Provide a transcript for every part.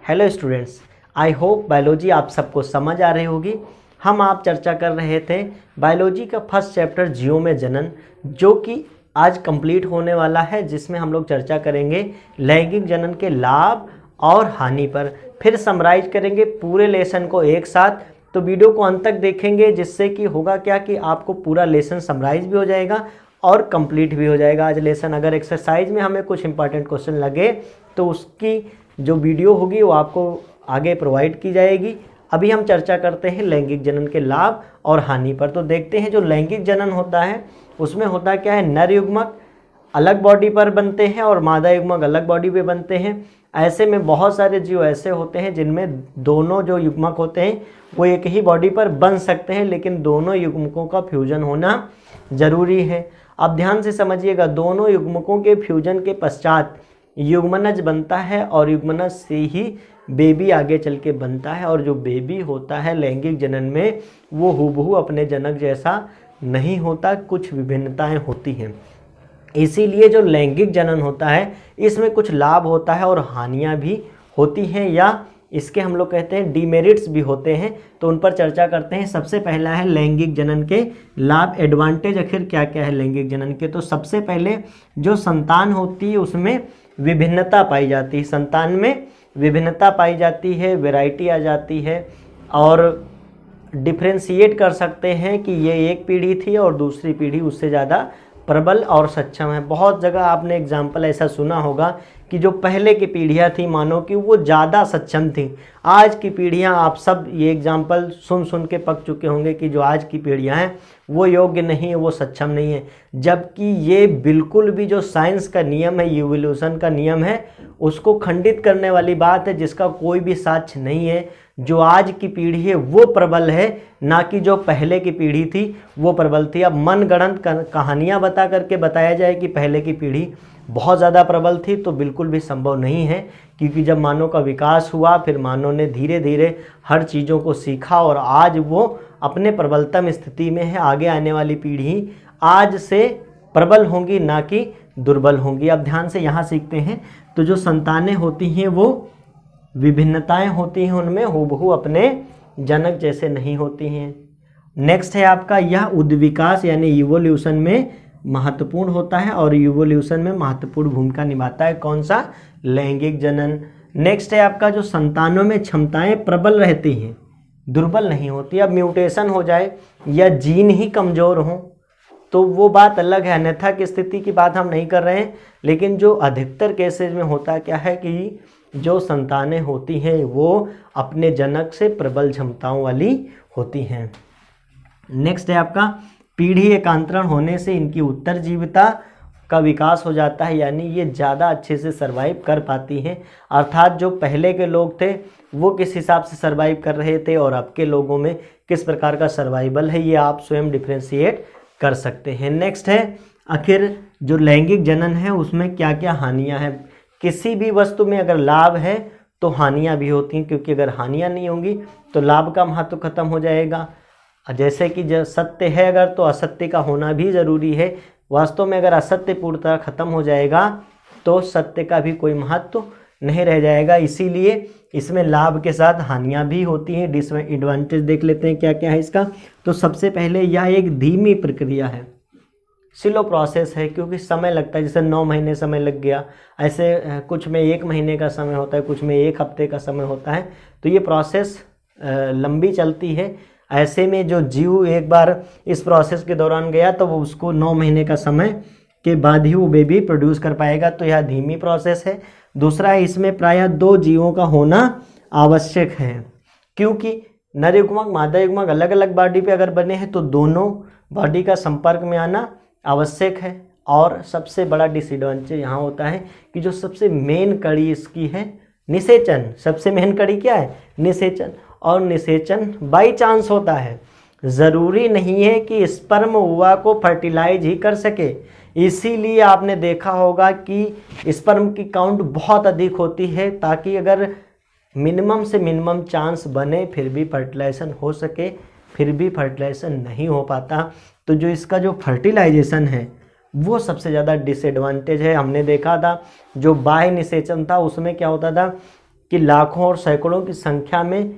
Hello students, I hope biology आप सबको समझ आ रही होगी। हम आप चर्चा कर रहे थे बायोलॉजी का फर्स्ट चैप्टर जीवों में जनन, जो कि आज कंप्लीट होने वाला है, जिसमें हम लोग चर्चा करेंगे लैंगिक जनन के लाभ और हानि पर। फिर समराइज करेंगे पूरे लेसन को एक साथ, तो वीडियो को अंत तक देखेंगे, जिससे कि होगा क्या कि आपको पूरा लेसन समराइज भी हो जाएगा और कंप्लीट भी हो जाएगा आज लेसन। अगर एक्सरसाइज में हमें कुछ इंपॉर्टेंट क्वेश्चन लगे तो उसकी जो वीडियो होगी वो आपको आगे प्रोवाइड की जाएगी। अभी हम चर्चा करते हैं लैंगिक जनन के लाभ और हानि पर। तो देखते हैं जो लैंगिक जनन होता है उसमें होता क्या है, नर युग्मक अलग बॉडी पर बनते हैं और मादा युग्मक अलग बॉडी पे बनते हैं। ऐसे में बहुत सारे जीव ऐसे होते हैं जिनमें दोनों जो युग्मक होते हैं वो एक ही बॉडी पर बन सकते हैं, लेकिन दोनों युग्मकों का फ्यूजन होना जरूरी है। अब ध्यान से समझिएगा, दोनों युग्मकों के फ्यूजन के पश्चात युग्मनज बनता है और युग्मनज से ही बेबी आगे चल के बनता है। और जो बेबी होता है लैंगिक जनन में वो हूबहू अपने जनक जैसा नहीं होता, कुछ विभिन्नताएं होती हैं। इसीलिए जो लैंगिक जनन होता है इसमें कुछ लाभ होता है और हानियां भी होती हैं, या इसके हम लोग कहते हैं डीमेरिट्स भी होते हैं। तो उन पर चर्चा करते हैं। सबसे पहला है लैंगिक जनन के लाभ, एडवांटेज आखिर क्या क्या है लैंगिक जनन के। तो सबसे पहले जो संतान होती है उसमें विभिन्नता पाई जाती है, संतान में विभिन्नता पाई जाती है, वैरायटी आ जाती है और डिफ्रेंशिएट कर सकते हैं कि ये एक पीढ़ी थी और दूसरी पीढ़ी उससे ज़्यादा प्रबल और सक्षम है। बहुत जगह आपने एग्जाम्पल ऐसा सुना होगा कि जो पहले की पीढ़ियाँ थी मानो कि वो ज़्यादा सक्षम थी। आज की पीढ़ियाँ, आप सब ये एग्जाम्पल सुन के पक चुके होंगे कि जो आज की पीढ़ियाँ हैं वो योग्य नहीं है, वो सक्षम नहीं है। जबकि ये बिल्कुल भी जो साइंस का नियम है, इवोल्यूशन का नियम है, उसको खंडित करने वाली बात है, जिसका कोई भी साक्ष्य नहीं है। जो आज की पीढ़ी है वो प्रबल है, ना कि जो पहले की पीढ़ी थी वो प्रबल थी। अब मनगढ़ंत कहानियाँ बता करके बताया जाए कि पहले की पीढ़ी बहुत ज़्यादा प्रबल थी तो बिल्कुल भी संभव नहीं है, क्योंकि जब मानव का विकास हुआ फिर मानव ने धीरे धीरे हर चीज़ों को सीखा और आज वो अपने प्रबलतम स्थिति में है। आगे आने वाली पीढ़ी आज से प्रबल होंगी, ना कि दुर्बल होंगी। अब ध्यान से यहाँ सीखते हैं। तो जो संतानें होती हैं वो विभिन्नताएं होती हैं, उनमें हूबहू अपने जनक जैसे नहीं होती हैं। नेक्स्ट है आपका यह उद्विकास यानी इवोल्यूशन में महत्वपूर्ण होता है और इवोल्यूशन में महत्वपूर्ण भूमिका निभाता है। कौन सा? लैंगिक जनन। नेक्स्ट है आपका जो संतानों में क्षमताएं प्रबल रहती हैं, दुर्बल नहीं होती। अब म्यूटेशन हो जाए या जीन ही कमज़ोर हों तो वो बात अलग है, अन्यथा की स्थिति की बात हम नहीं कर रहे हैं। लेकिन जो अधिकतर केसेज में होता क्या है कि जो संतानें होती हैं वो अपने जनक से प्रबल क्षमताओं वाली होती हैं। नेक्स्ट है आपका पीढ़ी एकांतरण होने से इनकी उत्तरजीविता का विकास हो जाता है, यानी ये ज़्यादा अच्छे से सर्वाइव कर पाती हैं। अर्थात जो पहले के लोग थे वो किस हिसाब से सर्वाइव कर रहे थे और अब के लोगों में किस प्रकार का सर्वाइवल है, ये आप स्वयं डिफ्रेंशिएट कर सकते हैं। नेक्स्ट है आखिर जो लैंगिक जनन है उसमें क्या क्या हानियाँ हैं। किसी भी वस्तु में अगर लाभ है तो हानियाँ भी होती हैं, क्योंकि अगर हानियाँ नहीं होंगी तो लाभ का महत्व खत्म हो जाएगा। जैसे कि जब सत्य है अगर तो असत्य का होना भी ज़रूरी है। वास्तव में अगर असत्य पूर्णतः खत्म हो जाएगा तो सत्य का भी कोई महत्व नहीं रह जाएगा। इसीलिए इसमें लाभ के साथ हानियाँ भी होती हैं। डिसएडवांटेज देख लेते हैं क्या क्या है इसका। तो सबसे पहले यह एक धीमी प्रक्रिया है, स्लो प्रोसेस है, क्योंकि समय लगता है। जैसे 9 महीने समय लग गया, ऐसे कुछ में 1 महीने का समय होता है, कुछ में 1 हफ्ते का समय होता है। तो ये प्रोसेस लंबी चलती है। ऐसे में जो जीव एक बार इस प्रोसेस के दौरान गया तो वो उसको 9 महीने का समय के बाद ही वो बेबी प्रोड्यूस कर पाएगा। तो यह धीमी प्रोसेस है। दूसरा है इसमें प्रायः 2 जीवों का होना आवश्यक है, क्योंकि नर युग्मक मादा युग्मक अलग अलग बॉडी पे अगर बने हैं तो दोनों बॉडी का संपर्क में आना आवश्यक है। और सबसे बड़ा डिसएडवांटेज यहाँ होता है कि जो सबसे मेन कड़ी इसकी है निषेचन। सबसे मेन कड़ी क्या है? निषेचन। और निषेचन बाई चांस होता है, ज़रूरी नहीं है कि स्पर्म ओवा को फर्टिलाइज ही कर सके। इसीलिए आपने देखा होगा कि स्पर्म की काउंट बहुत अधिक होती है, ताकि अगर मिनिमम से मिनिमम चांस बने फिर भी फर्टिलाइजेशन हो सके, फिर भी फर्टिलाइजेशन नहीं हो पाता। तो जो इसका जो फर्टिलाइजेशन है वो सबसे ज़्यादा डिसएडवांटेज है। हमने देखा था जो बाह्य निषेचन था उसमें क्या होता था कि लाखों और सैकड़ों की संख्या में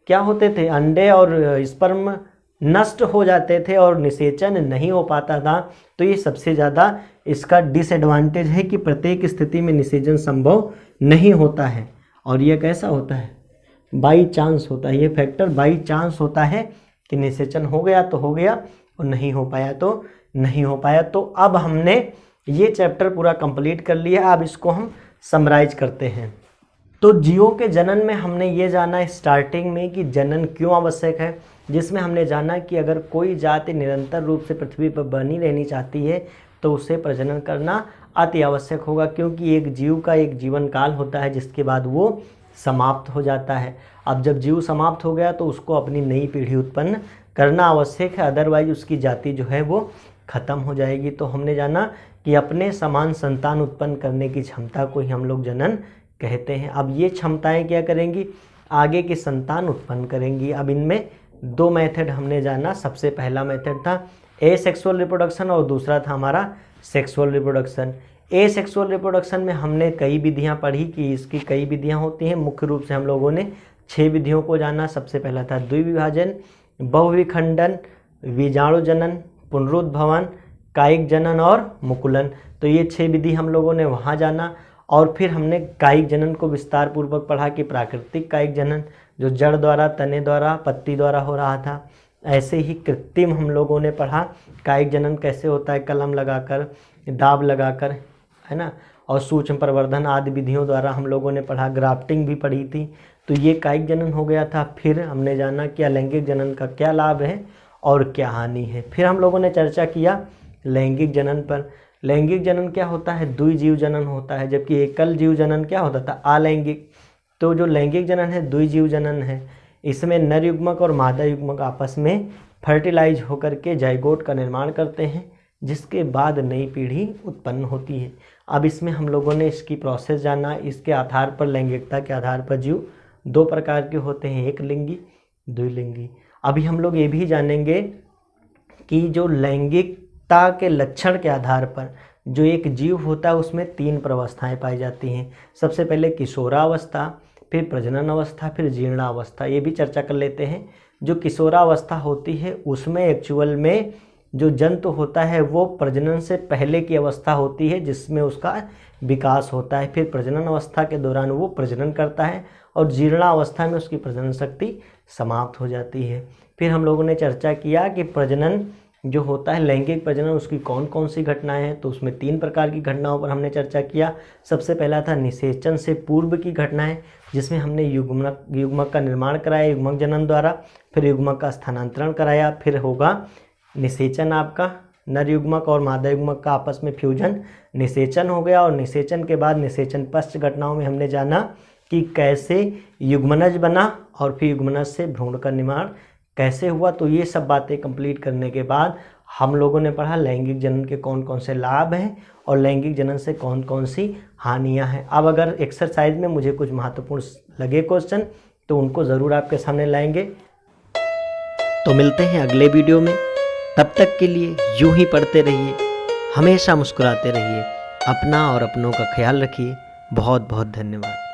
क्या होते थे, अंडे और स्पर्म नष्ट हो जाते थे और निषेचन नहीं हो पाता था। तो ये सबसे ज़्यादा इसका डिसएडवांटेज है कि प्रत्येक स्थिति में निषेचन संभव नहीं होता है। और ये कैसा होता है, बाई चांस होता है, ये फैक्टर बाई चांस होता है कि निषेचन हो गया तो हो गया और नहीं हो पाया तो नहीं हो पाया। तो अब हमने ये चैप्टर पूरा कंप्लीट कर लिया। अब इसको हम समराइज करते हैं। तो जीवों के जनन में हमने ये जाना स्टार्टिंग में कि जनन क्यों आवश्यक है, जिसमें हमने जाना कि अगर कोई जाति निरंतर रूप से पृथ्वी पर बनी रहनी चाहती है तो उसे प्रजनन करना अति आवश्यक होगा, क्योंकि एक जीव का एक जीवन काल होता है जिसके बाद वो समाप्त हो जाता है। अब जब जीव समाप्त हो गया तो उसको अपनी नई पीढ़ी उत्पन्न करना आवश्यक है, अदरवाइज उसकी जाति जो है वो खत्म हो जाएगी। तो हमने जाना कि अपने समान संतान उत्पन्न करने की क्षमता को ही हम लोग जनन कहते हैं। अब ये क्षमताएं क्या करेंगी, आगे की संतान उत्पन्न करेंगी। अब इनमें दो मेथड हमने जाना। सबसे पहला मेथड था एसेक्सुअल रिप्रोडक्शन और दूसरा था हमारा सेक्सुअल रिप्रोडक्शन। एसेक्सुअल रिप्रोडक्शन में हमने कई विधियां पढ़ी कि इसकी कई विधियां होती हैं। मुख्य रूप से हम लोगों ने 6 विधियों को जाना। सबसे पहला था द्विविभाजन, बहुविखंडन, बीजाणु जनन, पुनरुद्भवन, कायिक जनन और मुकुलन। तो ये 6 विधि हम लोगों ने वहाँ जाना। और फिर हमने कायिक जनन को विस्तार पूर्वक पढ़ा कि प्राकृतिक कायिक जनन जो जड़ द्वारा, तने द्वारा, पत्ती द्वारा हो रहा था। ऐसे ही कृत्रिम हम लोगों ने पढ़ा कायिक जनन कैसे होता है, कलम लगाकर, दाब लगाकर, है ना, और सूक्ष्म प्रवर्धन आदि विधियों द्वारा हम लोगों ने पढ़ा। ग्राफ्टिंग भी पढ़ी थी। तो ये कायिक जनन हो गया था। फिर हमने जाना कि अलैंगिक जनन का क्या लाभ है और क्या हानि है। फिर हम लोगों ने चर्चा किया लैंगिक जनन पर। लैंगिक जनन क्या होता है, द्विजीव जनन होता है, जबकि एकल जीव जनन क्या होता था, अलैंगिक। तो जो लैंगिक जनन है द्विजीव जनन है। इसमें नर युग्मक और मादा युग्मक आपस में फर्टिलाइज होकर के जाइगोट का निर्माण करते हैं, जिसके बाद नई पीढ़ी उत्पन्न होती है। अब इसमें हम लोगों ने इसकी प्रोसेस जाना। इसके आधार पर, लैंगिकता के आधार पर जीव 2 प्रकार के होते हैं, एक लिंगी, द्विलिंगी। अभी हम लोग ये भी जानेंगे कि जो लैंगिकता के लक्षण के आधार पर जो एक जीव होता है उसमें 3 प्रवस्थाएं पाई जाती हैं। सबसे पहले किशोरावस्था, फिर प्रजनन अवस्था, फिर जीर्णावस्था। ये भी चर्चा कर लेते हैं। जो किशोरावस्था होती है उसमें एक्चुअल में जो जंतु होता है वो प्रजनन से पहले की अवस्था होती है जिसमें उसका विकास होता है। फिर प्रजनन अवस्था के दौरान वो प्रजनन करता है और जीर्णावस्था में उसकी प्रजनन शक्ति समाप्त हो जाती है। फिर हम लोगों ने चर्चा किया कि प्रजनन जो होता है, लैंगिक प्रजनन, उसकी कौन कौन सी घटनाएं हैं। तो उसमें 3 प्रकार की घटनाओं पर हमने चर्चा किया। सबसे पहला था निषेचन से पूर्व की घटनाएं, जिसमें हमने युग्मक का निर्माण कराया युग्मक जनन द्वारा, फिर युग्मक का स्थानांतरण कराया, फिर होगा निषेचन, आपका नर युग्मक और मादा युग्मक का आपस में फ्यूजन, निषेचन हो गया। और निषेचन के बाद निषेचन पश्च घटनाओं में हमने जाना कि कैसे युग्मनज बना और फिर युग्मनज से भ्रूण का निर्माण कैसे हुआ। तो ये सब बातें कंप्लीट करने के बाद हम लोगों ने पढ़ा लैंगिक जनन के कौन कौन से लाभ हैं और लैंगिक जनन से कौन कौन सी हानियां हैं। अब अगर एक्सरसाइज में मुझे कुछ महत्वपूर्ण लगे क्वेश्चन तो उनको ज़रूर आपके सामने लाएंगे। तो मिलते हैं अगले वीडियो में। तब तक के लिए यूं ही पढ़ते रहिए, हमेशा मुस्कुराते रहिए, अपना और अपनों का ख्याल रखिए। बहुत बहुत धन्यवाद।